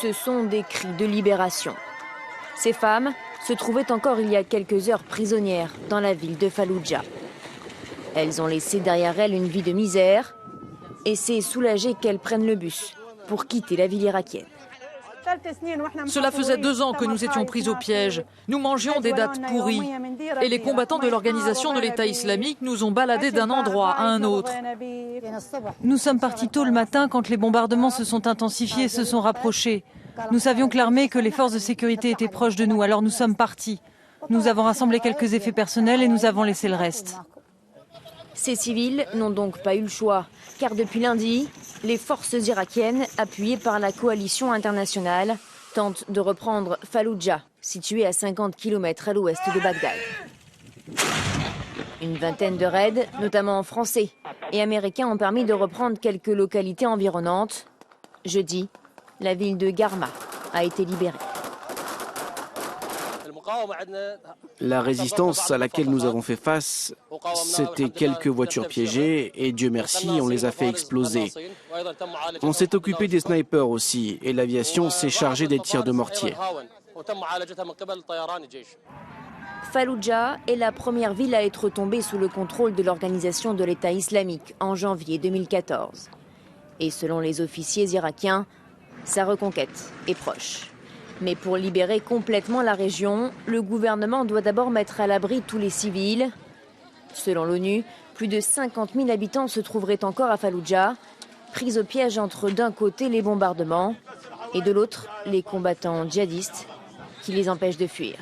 ce sont des cris de libération. Ces femmes se trouvaient encore il y a quelques heures prisonnières dans la ville de Falloujah. Elles ont laissé derrière elles une vie de misère et c'est soulagé qu'elles prennent le bus pour quitter la ville irakienne. Cela faisait 2 ans que nous étions pris au piège. Nous mangions des dattes pourries. Et les combattants de l'organisation de l'État islamique nous ont baladés d'un endroit à un autre. Nous sommes partis tôt le matin quand les bombardements se sont intensifiés et se sont rapprochés. Nous savions que l'armée et que les forces de sécurité étaient proches de nous, alors nous sommes partis. Nous avons rassemblé quelques effets personnels et nous avons laissé le reste. Ces civils n'ont donc pas eu le choix, car depuis lundi, les forces irakiennes, appuyées par la coalition internationale, tentent de reprendre Falloujah, située à 50 km à l'ouest de Bagdad. Une vingtaine de raids, notamment français et américains, ont permis de reprendre quelques localités environnantes. Jeudi, la ville de Garma a été libérée. La résistance à laquelle nous avons fait face, c'était quelques voitures piégées et Dieu merci, on les a fait exploser. On s'est occupé des snipers aussi et l'aviation s'est chargée des tirs de mortier. Falloujah est la première ville à être tombée sous le contrôle de l'organisation de l'État islamique en janvier 2014. Et selon les officiers irakiens, sa reconquête est proche. Mais pour libérer complètement la région, le gouvernement doit d'abord mettre à l'abri tous les civils. Selon l'ONU, plus de 50 000 habitants se trouveraient encore à Falloujah, pris au piège entre d'un côté les bombardements et de l'autre les combattants djihadistes qui les empêchent de fuir.